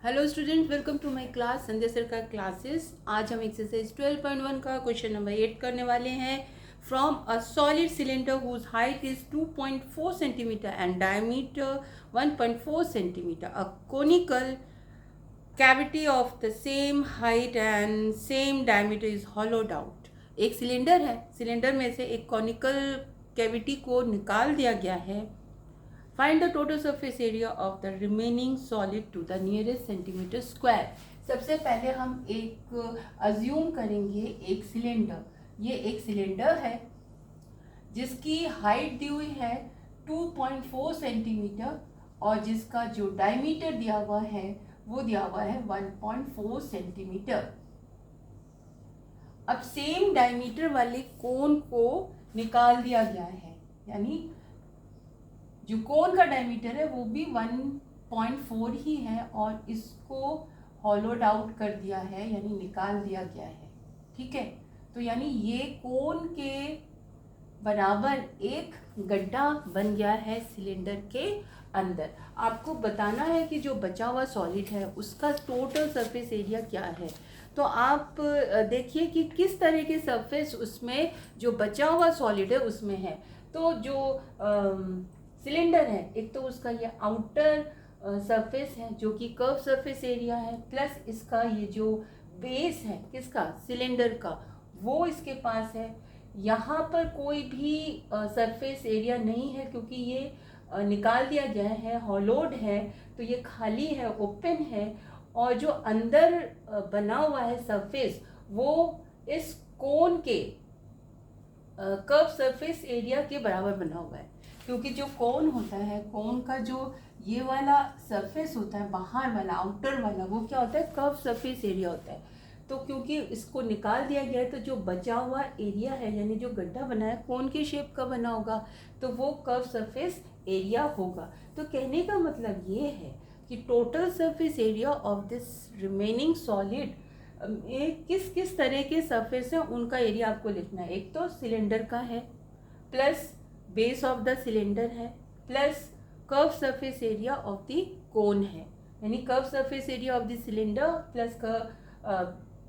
Hello student, welcome to my class Sanjay sir का classes. आज हम एक्सरसाइज 12.1 का क्वेश्चन नंबर 8 करने वाले हैं। From a solid cylinder whose height is 2.4 centimetre and diameter 1.4 centimetre, a conical cavity of the same height and same diameter is hollowed out। एक cylinder है, cylinder में से एक कॉनिकल कैविटी को निकाल दिया गया है। Find the total surface area of the remaining solid to the nearest centimetre square. सबसे पहले हम एक अज्यूम करेंगे एक सिलेंडर। ये एक सिलेंडर है जिसकी हाइट दी हुई है 2.4 सेंटीमीटर और जिसका जो डायमीटर दिया हुआ है वो दिया हुआ है 1.4 सेंटीमीटर। अब सेम डायमीटर वाले कोन को निकाल दिया गया है, यानी जो कोन का डायमीटर है वो भी 1.4 ही है और इसको हॉलोड आउट कर दिया है, यानी निकाल दिया गया है। ठीक है, तो यानी ये कोन के बराबर एक गड्ढा बन गया है सिलेंडर के अंदर। आपको बताना है कि जो बचा हुआ सॉलिड है उसका टोटल सरफेस एरिया क्या है। तो आप देखिए कि किस तरह के सरफेस उसमें जो बचा हुआ सॉलिड है उसमें है। तो जो सिलेंडर है, एक तो उसका ये आउटर सरफेस है जो कि कर्व सरफेस एरिया है, प्लस इसका ये जो बेस है किसका, सिलेंडर का, वो इसके पास है। यहाँ पर कोई भी सरफेस एरिया नहीं है क्योंकि ये निकाल दिया गया है, हॉलोड है, तो ये खाली है, ओपन है। और जो अंदर बना हुआ है सरफेस वो इस कोन के कर्व सरफेस एरिया के बराबर बना हुआ है, क्योंकि जो कोन होता है, कोन का जो ये वाला सरफेस होता है, बाहर वाला, आउटर वाला, वो क्या होता है, कर्व सरफेस एरिया होता है। तो क्योंकि इसको निकाल दिया गया है तो जो बचा हुआ एरिया है, यानी जो गड्ढा बना है कोन के शेप का बना होगा, तो वो कर्व सरफेस एरिया होगा। तो कहने का मतलब ये है कि total surface area of this remaining solid, किस किस तरह के सरफेस है उनका एरिया आपको लिखना है। एक तो सिलेंडर का है, plus base of the cylinder है, plus curve surface area of the cone है, यानी curve surface area of the cylinder plus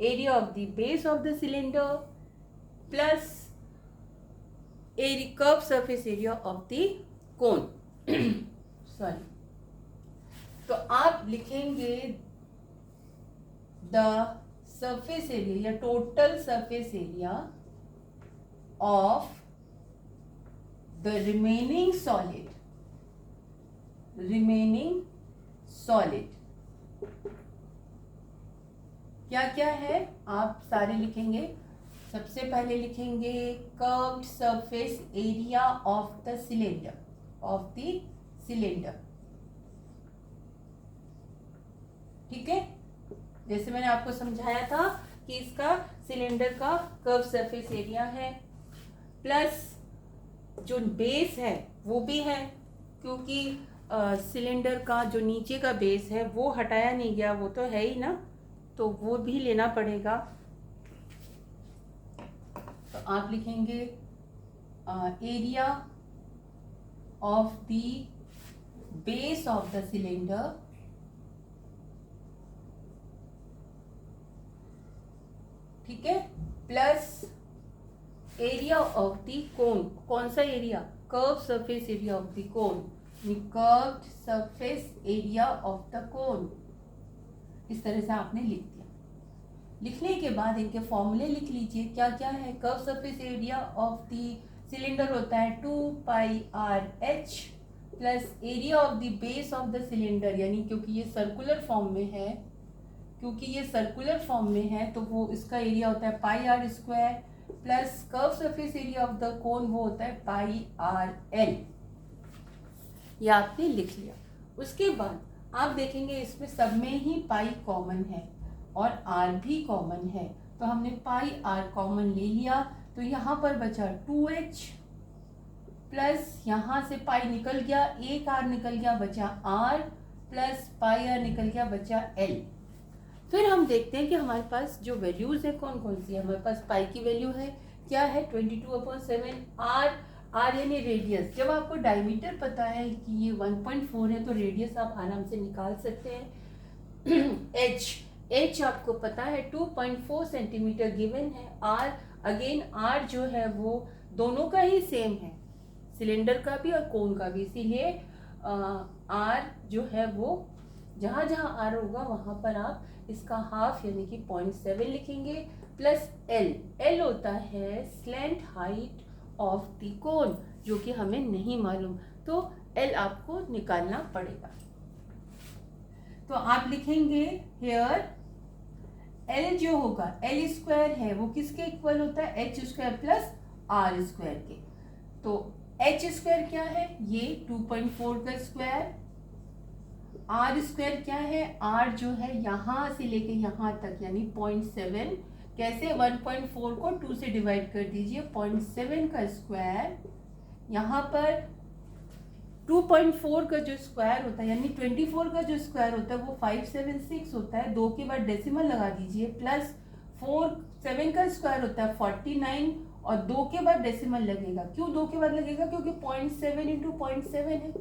area of the base of the cylinder plus curve surface area of the cone. Sorry, तो आप लिखेंगे the surface area या total surface area of the remaining solid क्या क्या है आप सारे लिखेंगे। सबसे पहले लिखेंगे curved surface area of the cylinder, ठीक है। जैसे मैंने आपको समझाया था कि इसका सिलेंडर का कर्व सरफेस एरिया है, प्लस जो बेस है वो भी है, क्योंकि सिलेंडर का जो नीचे का बेस है वो हटाया नहीं गया, वो तो है ही ना, तो वो भी लेना पड़ेगा। तो आप लिखेंगे area of the base of the cylinder, ठीक है, प्लस एरिया ऑफ द कोन। कौन सा area, curve surface area of the cone, curved surface area of the कोन। इस तरह से आपने लिख दिया। लिखने के बाद इनके फॉर्मूले लिख लीजिए क्या क्या है। Curve surface area of the cylinder होता है 2πr(h) plus area of the base of the cylinder, यानी क्योंकि ये सर्कुलर फॉर्म में है तो वो इसका एरिया होता है πr², plus curve surface area of the कोन वो होता है πrl। ये आपने लिख लिया। उसके बाद आप देखेंगे इसमें सब में ही पाई कॉमन है और आर भी कॉमन है, तो हमने पाई आर कॉमन ले लिया, तो यहाँ पर बचा 2h, प्लस यहाँ से पाई निकल गया, एक आर निकल गया, बचा आर, प्लस पाई आर निकल गया, बचा एल। फिर हम देखते हैं कि हमारे पास जो वैल्यूज है कौन कौन सी है। हमारे पास पाई की वैल्यू है, क्या है, 22/7। आर यानी रेडियस। जब आपको डायमीटर पता है कि ये 1.4 है तो रेडियस आप आराम से निकाल सकते हैं। एच आपको पता है 2.4 सेंटीमीटर गिवन है। आर अगेन आर जो है वो दोनों का ही सेम है, सिलेंडर का भी और कोन का भी, इसीलिए आर जो है वो जहाँ जहाँ आर होगा वहाँ पर आप इसका हाफ यानी कि 0.7 लिखेंगे, प्लस एल होता है स्लैंट हाइट ऑफ द कोन, जो कि हमें नहीं मालूम, तो एल आपको निकालना पड़ेगा। तो आप लिखेंगे हेयर एल जो होगा एल स्क्वायर है वो किसके इक्वल होता है, H square plus R square के। तो एच स्क्वायर क्या है, ये 2.4 का स्क्वायर, आर स्क्वायर क्या है, आर जो है यहाँ से लेके यहाँ तक यानी 0.7, कैसे 1.4 को 2 से डिवाइड कर दीजिए, 0.7 का स्क्वायर, यहाँ पर 2.4 का जो स्क्वायर होता है यानी 24 का जो स्क्वायर होता है वो 576 होता है, 2 के बाद डेसिमल लगा दीजिए, प्लस 7 का स्क्वायर होता है 49 और 2 के बाद डेसिमल लगेगा। क्यों 2 के बाद लगेगा, क्योंकि 0.7 इंटू 0.7 है,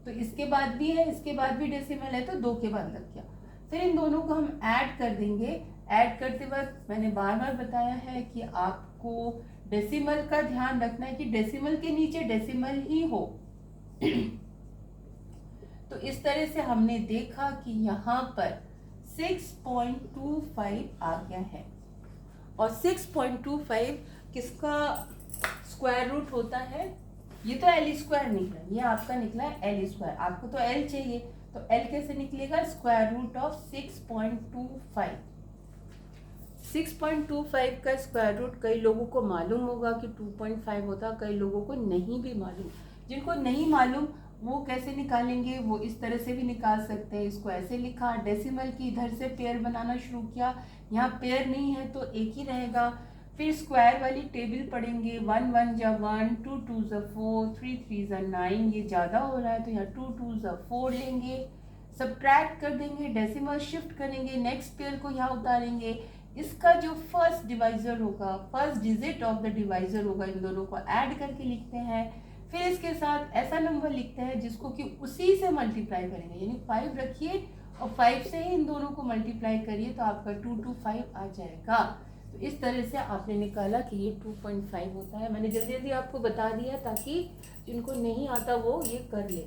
तो इसके बाद भी है, इसके बाद भी डेसिमल है, तो 2 के बाद लग गया। फिर इन दोनों को हम ऐड कर देंगे। ऐड करते वक्त मैंने बार बार बताया है कि आपको डेसिमल का ध्यान रखना है कि डेसिमल के नीचे डेसिमल ही हो। तो इस तरह से हमने देखा कि यहाँ पर 6.25 आ गया है, और 6.25 किसका स्क्वायर रूट होता है, ये तो एल स्क्वायर निकला, ये आपका निकला है एल स्क्वायर, आपको तो एल चाहिए, तो एल कैसे निकलेगा, स्क्वायर रूट ऑफ 6.25। 6.25 का स्क्वायर रूट कई लोगों को मालूम होगा कि 2.5 होता, कई लोगों को नहीं भी मालूम। जिनको नहीं मालूम वो कैसे निकालेंगे, वो इस तरह से भी निकाल सकते हैं। इसको ऐसे लिखा, डेसिमल की इधर से पेयर बनाना शुरू किया, यहाँ पेयर नहीं है तो एक ही रहेगा। फिर स्क्वायर वाली टेबल पढ़ेंगे, 1 1 जा 1, 2 2 जा 4, 3 3 जा 9, ये ज़्यादा हो रहा है तो यहाँ 2 2 जा 4 लेंगे, सब्ट्रैक्ट कर देंगे, डेसिमल शिफ्ट करेंगे, नेक्स्ट पेयर को यहाँ उतारेंगे, इसका जो फर्स्ट डिवाइजर होगा, first digit of the divisor होगा, इन दोनों को ऐड करके लिखते हैं। फिर इसके साथ ऐसा नंबर लिखते हैं जिसको कि उसी से मल्टीप्लाई करेंगे, यानी 5 रखिए और 5 से ही इन दोनों को मल्टीप्लाई करिए तो आपका 225 आ जाएगा। तो इस तरह से आपने निकाला कि ये 2.5 होता है। मैंने जल्दी जल्दी आपको बता दिया ताकि जिनको नहीं आता वो ये कर ले।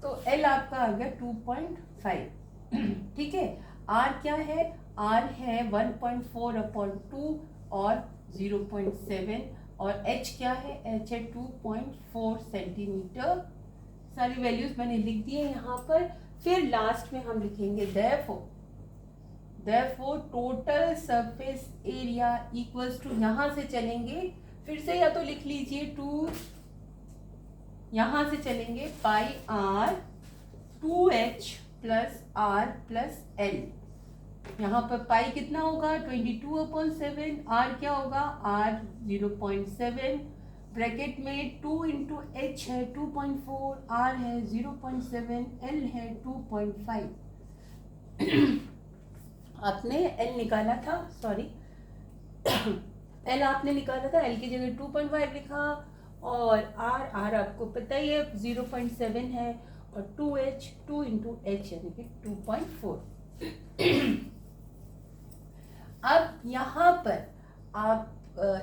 तो एल आपका आ गया 2.5। ठीक है, आर क्या है, आर है 1.4/2 और 0.7, और एच क्या है, एच है 2.4 सेंटीमीटर। सारी वैल्यूज मैंने लिख दी है यहाँ पर। फिर लास्ट में हम लिखेंगे therefore total surface area equals to, यहाँ से चलेंगे फिर से, या तो लिख लीजिए 2, यहाँ से चलेंगे pi r 2h plus r plus l. यहाँ पर पाई कितना होगा 22/7, आर क्या होगा, आर 0.7, ब्रैकेट में 2 इंटू एच है 2.4, आर है 0.7, एल है 2.5। आपने एल निकाला था, सॉरी एल आपने निकाला था, एल की जगह 2.5 लिखा, और आर आपको पता ही है 0.7 है, और 2h 2 इंटू एच यानी कि 2.4। अब यहाँ पर आप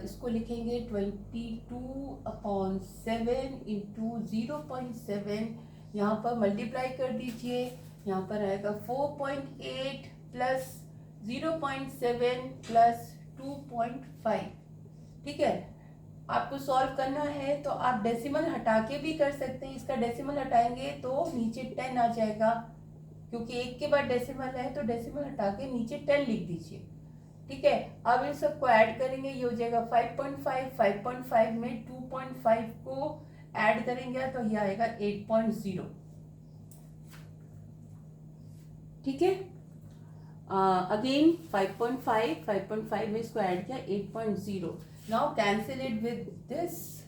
इसको लिखेंगे 22/7 इंटू 0.7, यहाँ पर मल्टीप्लाई कर दीजिए, यहाँ पर आएगा 4.8 प्लस 0.7 प्लस 2.5। ठीक है, आपको सॉल्व करना है तो आप डेसिमल हटा के भी कर सकते हैं। इसका डेसिमल हटाएंगे तो नीचे 10 आ जाएगा, क्योंकि 1 के बाद डेसिमल है तो डेसिमल हटा के नीचे 10 लिख दीजिए। ठीक है, अब इन सबको ऐड करेंगे, ये हो जाएगा 5.5, 5.5 में 2.5 को ऐड करेंगे तो ये आएगा 8.0। ठीक है, अगेन 5.5 में इसको ऐड किया 8.0। Now cancel it with this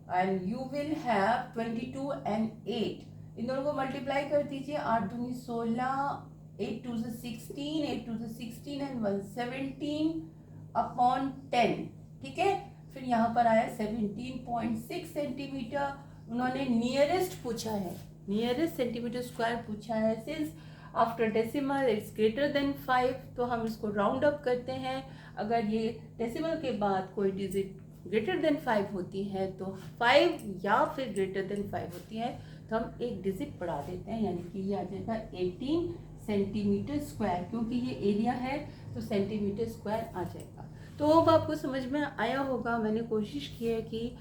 and you will have 22 and 8, इन दोनों को मल्टीप्लाई कर दीजिए, 8 दूनी 16, 8 2 16, 8 2 16 and 117/10। ठीक है, फिर यहाँ पर आया 17.6 सेंटीमीटर। उन्होंने नियरेस्ट पूछा है, नियरेस्ट सेंटीमीटर स्क्वायर पूछा है। Since after decimal it's greater than 5, तो हम इसको राउंड अप करते हैं। अगर ये डेसिमल के बाद कोई डिजिट ग्रेटर देन 5 होती है तो 5 या फिर ग्रेटर देन 5 होती है तो हम एक डिजिट बढ़ा देते हैं, यानी कि ये आ जाएगा 18 सेंटीमीटर स्क्वायर, क्योंकि ये एरिया है तो सेंटीमीटर स्क्वायर आ जाएगा। तो अब आपको समझ में आया होगा। मैंने कोशिश की है कि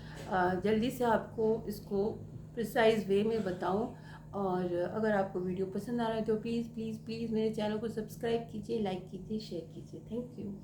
जल्दी से आपको इसको प्रिसाइज वे में बताऊं। और अगर आपको वीडियो पसंद आ रहा है तो प्लीज़ प्लीज़ प्लीज़ मेरे चैनल को सब्सक्राइब कीजिए, लाइक कीजिए, शेयर कीजिए। Thank you.